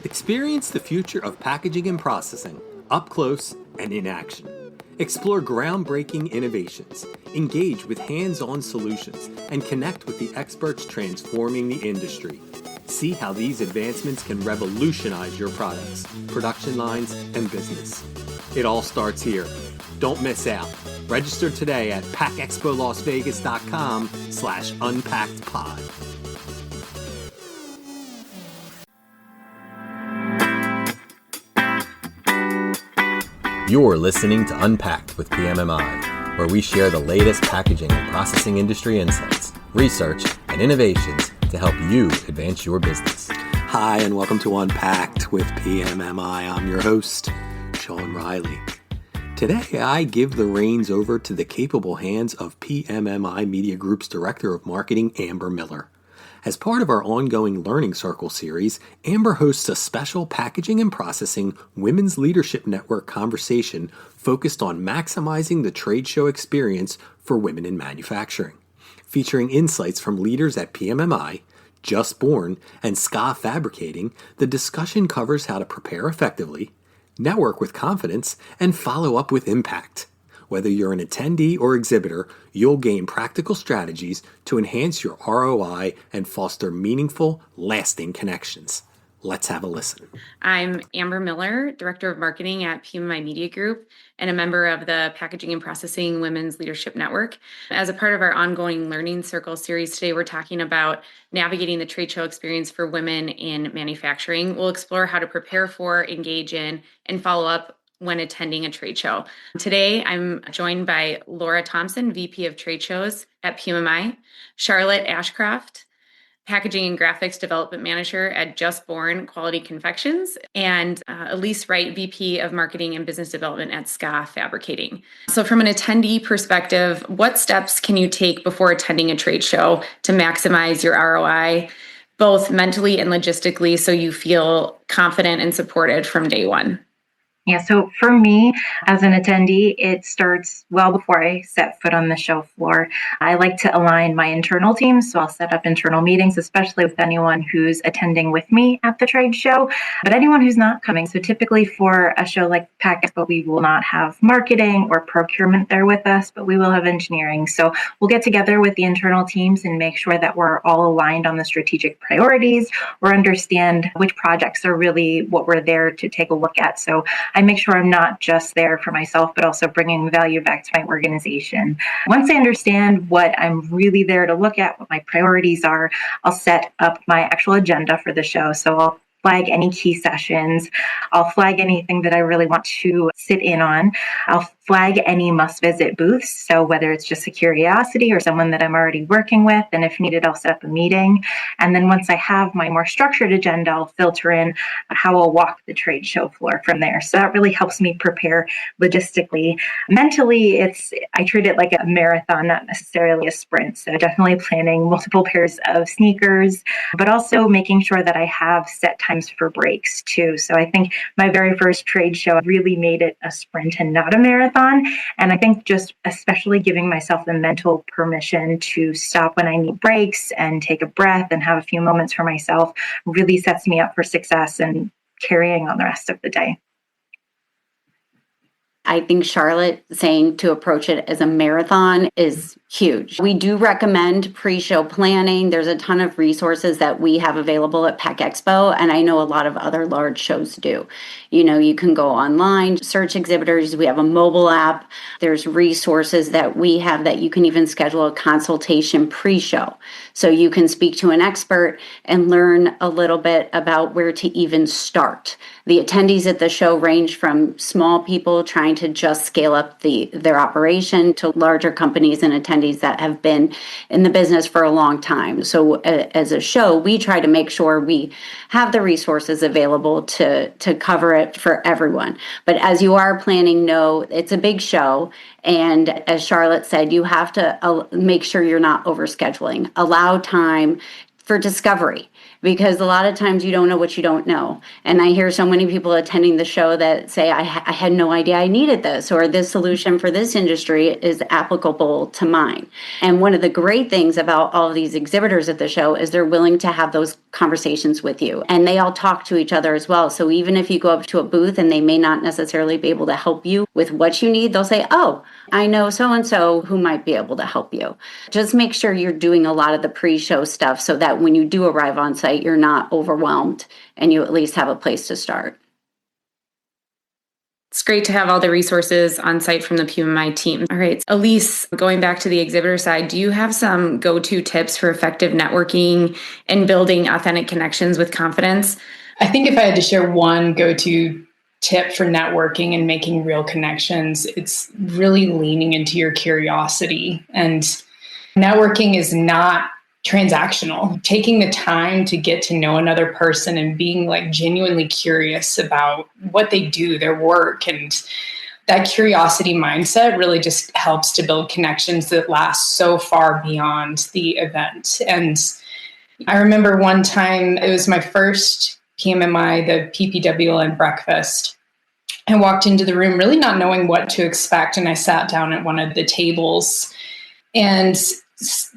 Experience the future of packaging and processing up close and in action. Explore groundbreaking innovations, engage with hands-on solutions, and connect with the experts transforming the industry. See how these advancements can revolutionize your products, production lines, and business. It all starts here. Don't miss out. Register today at packexpolasvegas.com/unpackedpod. You're listening to Unpacked with PMMI, where we share the latest packaging and processing industry insights, research, and innovations to help you advance your business. Hi, and welcome to Unpacked with PMMI. I'm your host, Sean Riley. Today, I give the reins over to the capable hands of PMMI Media Group's Director of Marketing, Amber Miller. As part of our ongoing Learning Circle series, Amber hosts a special Packaging and Processing Women's Leadership Network conversation focused on maximizing the trade show experience for women in manufacturing. Featuring insights from leaders at PMMI, Just Born, and SCA Fabricating, the discussion covers how to prepare effectively, network with confidence, and follow up with impact. Whether you're an attendee or exhibitor, you'll gain practical strategies to enhance your ROI and foster meaningful, lasting connections. Let's have a listen. I'm Amber Miller, Director of Marketing at PMMI Media Group and a member of the Packaging and Processing Women's Leadership Network. As a part of our ongoing Learning Circle series, today we're talking about navigating the trade show experience for women in manufacturing. We'll explore how to prepare for, engage in, and follow up when attending a trade show. Today, I'm joined by Laura Thompson, VP of Trade Shows at PMMI, Charlotte Ashcroft, Packaging and Graphics Development Manager at Just Born Quality Confections, and Elise Wright, VP of Marketing and Business Development at SCA Fabricating. So from an attendee perspective, what steps can you take before attending a trade show to maximize your ROI, both mentally and logistically, so you feel confident and supported from day one? Yeah, so for me, as an attendee, it starts well before I set foot on the show floor. I like to align my internal teams, so I'll set up internal meetings, especially with anyone who's attending with me at the trade show, but anyone who's not coming. So typically for a show like PACK EXPO, we will not have marketing or procurement there with us, but we will have engineering. So we'll get together with the internal teams and make sure that we're all aligned on the strategic priorities or understand which projects are really what we're there to take a look at. So I make sure I'm not just there for myself, but also bringing value back to my organization. Once I understand what I'm really there to look at, what my priorities are, I'll set up my actual agenda for the show. So I'll flag any key sessions. I'll flag anything that I really want to sit in on. I'll flag any must-visit booths. So whether it's just a curiosity or someone that I'm already working with, and if needed, I'll set up a meeting. And then once I have my more structured agenda, I'll filter in how I'll walk the trade show floor from there. So that really helps me prepare logistically. Mentally, I treat it like a marathon, not necessarily a sprint. So definitely planning multiple pairs of sneakers, but also making sure that I have set times for breaks too. So I think my very first trade show really made it a sprint and not a marathon. And I think just especially giving myself the mental permission to stop when I need breaks and take a breath and have a few moments for myself really sets me up for success and carrying on the rest of the day. I think Charlotte saying to approach it as a marathon is huge. We do recommend pre-show planning. There's a ton of resources that we have available at PACK EXPO, and I know a lot of other large shows do. You know, you can go online, search exhibitors. We have a mobile app. There's resources that we have that you can even schedule a consultation pre-show. So you can speak to an expert and learn a little bit about where to even start. The attendees at the show range from small people trying to just scale up their operation to larger companies and attendees that have been in the business for a long time. So as a show, we try to make sure we have the resources available to cover it for everyone. But as you are planning, know it's a big show. And as Charlotte said, you have to make sure you're not overscheduling. Allow time for discovery. because a lot of times you don't know what you don't know. And I hear so many people attending the show that say, I had no idea I needed this, or this solution for this industry is applicable to mine. And one of the great things about all of these exhibitors at the show is they're willing to have those conversations with you. And they all talk to each other as well. So even if you go up to a booth and they may not necessarily be able to help you with what you need, they'll say, oh, I know so-and-so who might be able to help you. Just make sure you're doing a lot of the pre-show stuff so that when you do arrive on site, you're not overwhelmed and you at least have a place to start. It's great to have all the resources on site from the PMMI team. All right, Elise, going back to the exhibitor side, do you have some go-to tips for effective networking and building authentic connections with confidence? I think if I had to share one go-to tip for networking and making real connections, it's really leaning into your curiosity. And networking is not transactional. Taking the time to get to know another person and being like genuinely curious about what they do, their work, and that curiosity mindset really just helps to build connections that last so far beyond the event. And I remember one time, it was my first PMMI, the PPWLN breakfast. I walked into the room really not knowing what to expect, and I sat down at one of the tables, and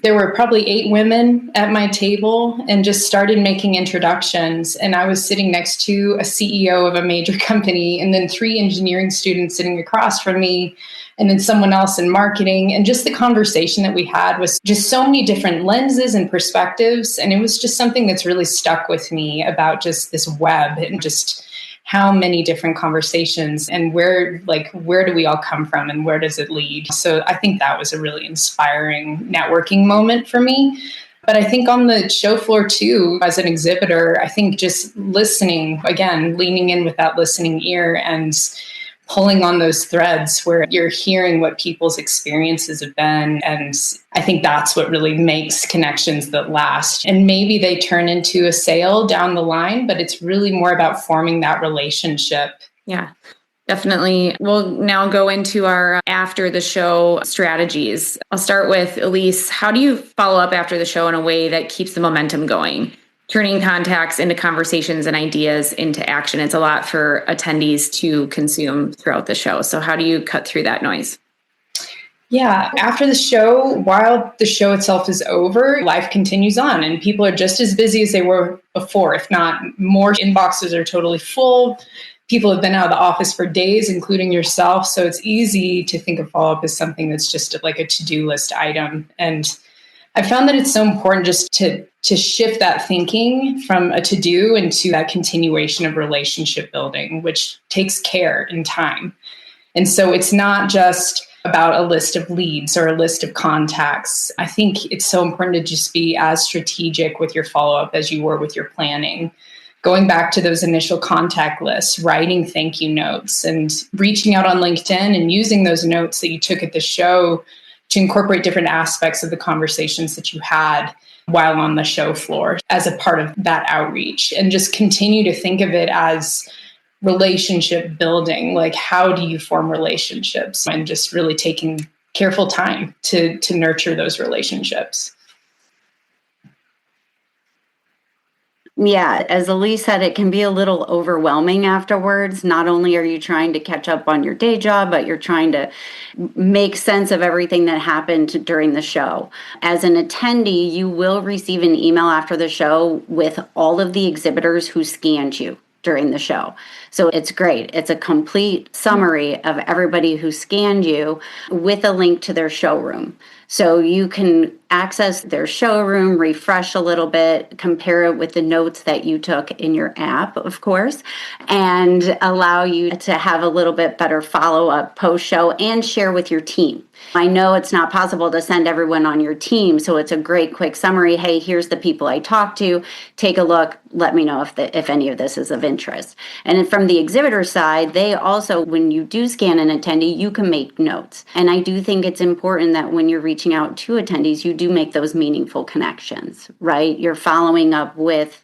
there were probably 8 women at my table, and just started making introductions. And I was sitting next to a CEO of a major company, and then 3 engineering students sitting across from me, and then someone else in marketing. And just the conversation that we had was just so many different lenses and perspectives. And it was just something that's really stuck with me about just this web and just how many different conversations and where do we all come from and where does it lead? So I think that was a really inspiring networking moment for me. But I think on the show floor too, as an exhibitor, I think just listening, again, leaning in with that listening ear and pulling on those threads where you're hearing what people's experiences have been. And I think that's what really makes connections that last. And maybe they turn into a sale down the line, but it's really more about forming that relationship. Yeah, definitely. We'll now go into our after the show strategies. I'll start with Elise. How do you follow up after the show in a way that keeps the momentum going? Turning contacts into conversations and ideas into action. It's a lot for attendees to consume throughout the show. So how do you cut through that noise? Yeah, after the show, while the show itself is over, life continues on and people are just as busy as they were before, if not more. Inboxes are totally full. People have been out of the office for days, including yourself. So it's easy to think of follow-up as something that's just like a to-do list item. And I found that it's so important just to shift that thinking from a to-do into that continuation of relationship building, which takes care and time. And so it's not just about a list of leads or a list of contacts. I think it's so important to just be as strategic with your follow-up as you were with your planning. Going back to those initial contact lists, writing thank you notes, and reaching out on LinkedIn and using those notes that you took at the show to incorporate different aspects of the conversations that you had while on the show floor as a part of that outreach. And just continue to think of it as relationship building. Like, how do you form relationships? And just really taking careful time to nurture those relationships. Yeah, as Elise said, it can be a little overwhelming afterwards. Not only are you trying to catch up on your day job, but you're trying to make sense of everything that happened during the show. As an attendee, you will receive an email after the show with all of the exhibitors who scanned you during the show. So it's great. It's a complete summary of everybody who scanned you with a link to their showroom. So you can access their showroom, refresh a little bit, compare it with the notes that you took in your app, of course, and allow you to have a little bit better follow-up post-show and share with your team. I know it's not possible to send everyone on your team, so it's a great quick summary. Hey, here's the people I talked to. Take a look. Let me know if any of this is of interest. And from the exhibitor side, they also, when you do scan an attendee, you can make notes. And I do think it's important that when you're reaching out to attendees, you do make those meaningful connections, right? You're following up with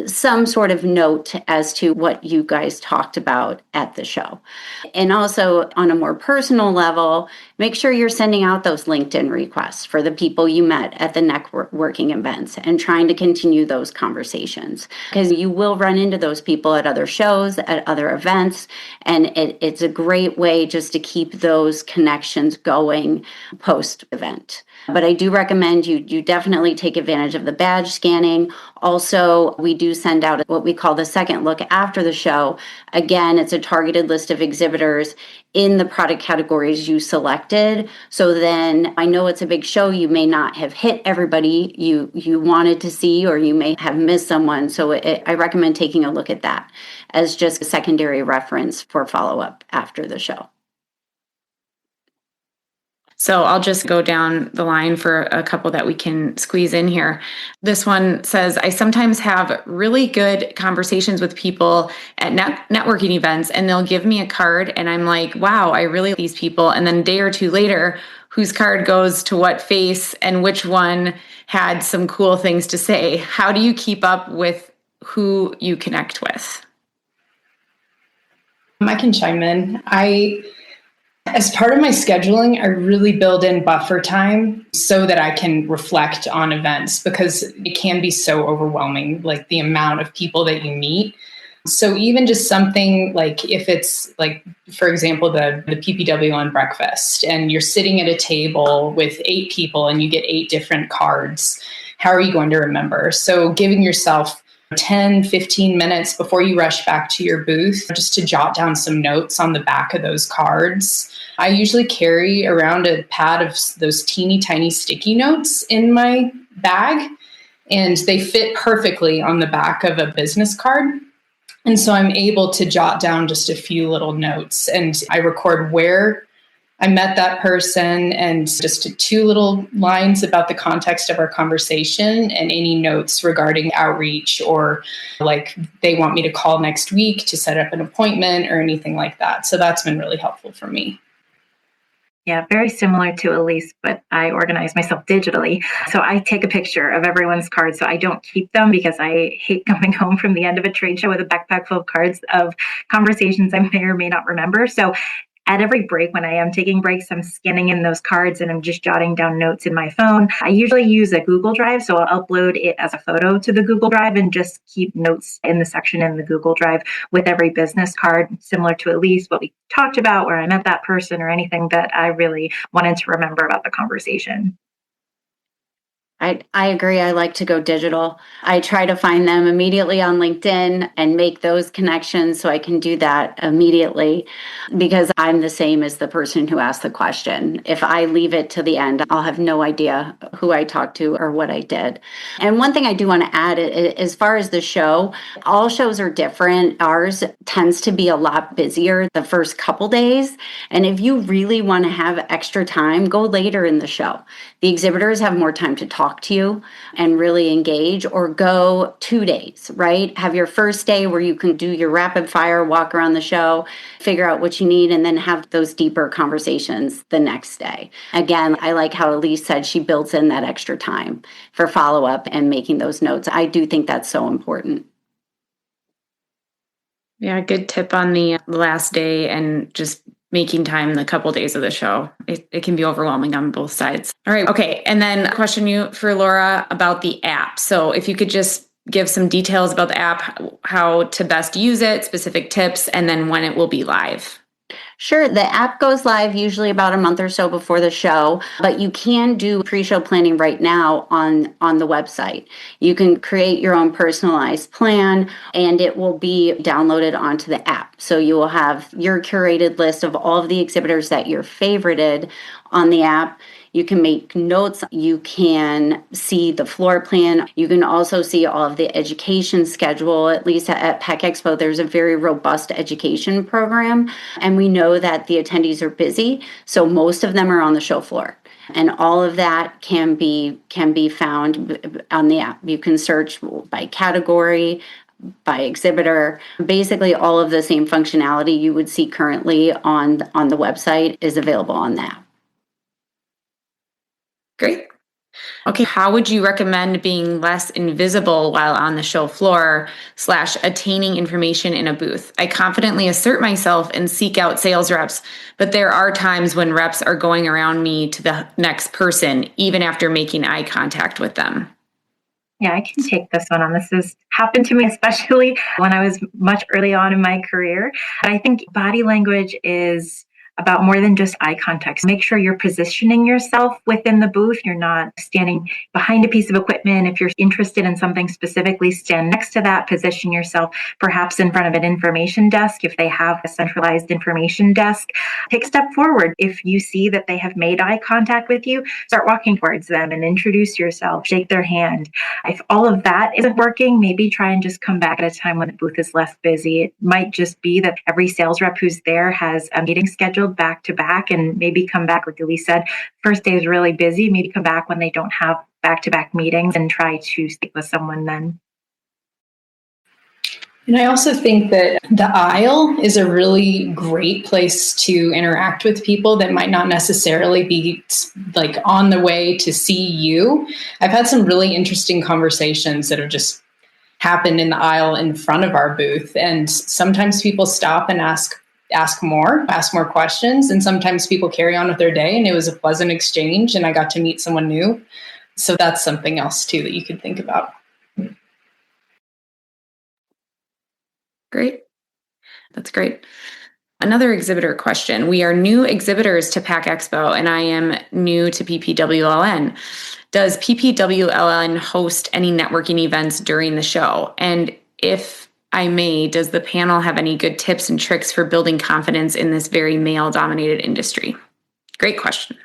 some sort of note as to what you guys talked about at the show. And also on a more personal level, make sure you're sending out those LinkedIn requests for the people you met at the networking events and trying to continue those conversations, because you will run into those people at other shows, at other events, and it's a great way just to keep those connections going post-event. But I do recommend you definitely take advantage of the badge scanning. Also, we do send out what we call the second look after the show. Again, it's a targeted list of exhibitors in the product categories you selected. So then I know it's a big show. You may not have hit everybody you wanted to see, or you may have missed someone. So I recommend taking a look at that as just a secondary reference for follow-up after the show. So I'll just go down the line for a couple that we can squeeze in here. This one says, I sometimes have really good conversations with people at networking events, and they'll give me a card and I'm like, wow, I really like these people. And then a day or two later, whose card goes to what face and which one had some cool things to say. How do you keep up with who you connect with? I can chime in. As part of my scheduling, I really build in buffer time so that I can reflect on events, because it can be so overwhelming, like the amount of people that you meet. So even just something like, if it's like, for example, the PPW on breakfast, and you're sitting at a table with 8 people and you get 8 different cards, how are you going to remember? So giving yourself 10, 15 minutes before you rush back to your booth, just to jot down some notes on the back of those cards. I usually carry around a pad of those teeny tiny sticky notes in my bag, and they fit perfectly on the back of a business card. And so I'm able to jot down just a few little notes, and I record where I met that person and just 2 little lines about the context of our conversation, and any notes regarding outreach, or like they want me to call next week to set up an appointment or anything like that. So that's been really helpful for me. Yeah, very similar to Elise, but I organize myself digitally. So I take a picture of everyone's cards. So I don't keep them, because I hate coming home from the end of a trade show with a backpack full of cards of conversations I may or may not remember. So at every break, when I am taking breaks, I'm scanning in those cards and I'm just jotting down notes in my phone. I usually use a Google Drive, so I'll upload it as a photo to the Google Drive and just keep notes in the section in the Google Drive with every business card, similar to at least what we talked about, where I met that person, or anything that I really wanted to remember about the conversation. I agree. I like to go digital. I try to find them immediately on LinkedIn and make those connections so I can do that immediately, because I'm the same as the person who asked the question. If I leave it to the end, I'll have no idea who I talked to or what I did. And one thing I do want to add, as far as the show, all shows are different. Ours tends to be a lot busier the first couple days. And if you really want to have extra time, go later in the show. The exhibitors have more time to talk to you and really engage, or go 2 days, right? Have your first day where you can do your rapid fire, walk around the show, figure out what you need, and then have those deeper conversations the next day. Again, I like how Elise said she builds in that extra time for follow-up and making those notes. I do think that's so important. Yeah, good tip on the last day and just making time in the couple days of the show. It can be overwhelming on both sides. All right. Okay. And then a question for Laura about the app. So if you could just give some details about the app, how to best use it, specific tips, and then when it will be live. Sure. The app goes live usually about a month or so before the show, but you can do pre-show planning right now on the website. You can create your own personalized plan, and it will be downloaded onto the app. So you will have your curated list of all of the exhibitors that you're favorited on the app. You can make notes. You can see the floor plan. You can also see all of the education schedule. At least at PACK EXPO, there's a very robust education program. And we know that the attendees are busy, so most of them are on the show floor. And all of that can be found on the app. You can search by category, by exhibitor. Basically, all of the same functionality you would see currently on the website is available on the app. Great. Okay, how would you recommend being less invisible while on the show floor / attaining information in a booth? I confidently assert myself and seek out sales reps, but there are times when reps are going around me to the next person, even after making eye contact with them. Yeah, I can take this one on. This has happened to me, especially when I was much early on in my career. And I think body language is about more than just eye contact. Make sure you're positioning yourself within the booth. You're not standing behind a piece of equipment. If you're interested in something specifically, stand next to that, position yourself perhaps in front of an information desk. If they have a centralized information desk, take a step forward. If you see that they have made eye contact with you, start walking towards them and introduce yourself, shake their hand. If all of that isn't working, maybe try and just come back at a time when the booth is less busy. It might just be that every sales rep who's there has a meeting scheduled back to back, and maybe come back, like Elise said, first day is really busy. Maybe come back when they don't have back-to-back meetings and try to speak with someone then. And I also think that the aisle is a really great place to interact with people that might not necessarily be like on the way to see you. I've had some really interesting conversations that have just happened in the aisle in front of our booth. And sometimes people stop and ask more questions. And sometimes people carry on with their day, and it was a pleasant exchange and I got to meet someone new. So that's something else too that you could think about. Great. That's great. Another exhibitor question. We are new exhibitors to PACK EXPO, and I am new to PPWLN. Does PPWLN host any networking events during the show? And if I may, does the panel have any good tips and tricks for building confidence in this very male-dominated industry? Great question.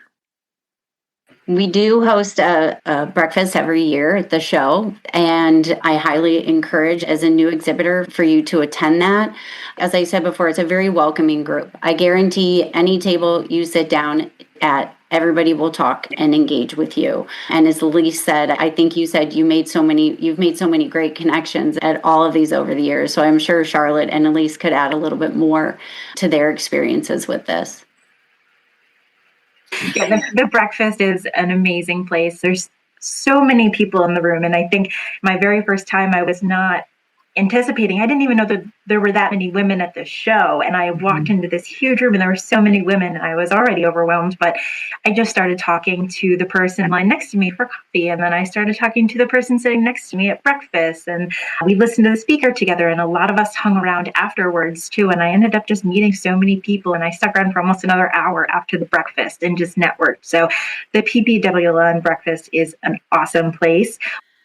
We do host a breakfast every year at the show, and I highly encourage, as a new exhibitor, for you to attend that. As I said before, it's a very welcoming group. I guarantee any table you sit down at, everybody will talk and engage with you. And as Elise said, I think you said you've made so many great connections at all of these over the years. So I'm sure Charlotte and Elise could add a little bit more to their experiences with this. Yeah, the breakfast is an amazing place. There's so many people in the room. And I think my very first time, I was not anticipating. I didn't even know that there were that many women at the show. And I walked into this huge room and there were so many women and I was already overwhelmed, but I just started talking to the person in line next to me for coffee. And then I started talking to the person sitting next to me at breakfast, and we listened to the speaker together. And a lot of us hung around afterwards too. And I ended up just meeting so many people, and I stuck around for almost another hour after the breakfast and just networked. So the PPWLN breakfast is an awesome place.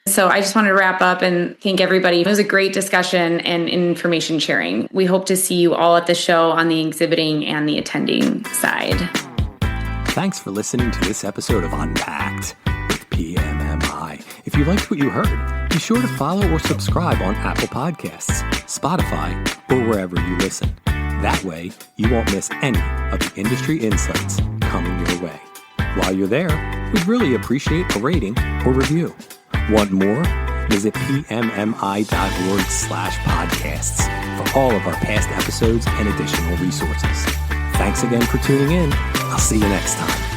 So I just wanted to wrap up and thank everybody. It was a great discussion and information sharing. We hope to see you all at the show on the exhibiting and the attending side. Thanks for listening to this episode of Unpacked with PMMI. If you liked what you heard, be sure to follow or subscribe on Apple Podcasts, Spotify, or wherever you listen. That way, you won't miss any of the industry insights coming your way. While you're there, we'd really appreciate a rating or review. Want more? Visit pmmi.org/podcasts for all of our past episodes and additional resources. Thanks again for tuning in. I'll see you next time.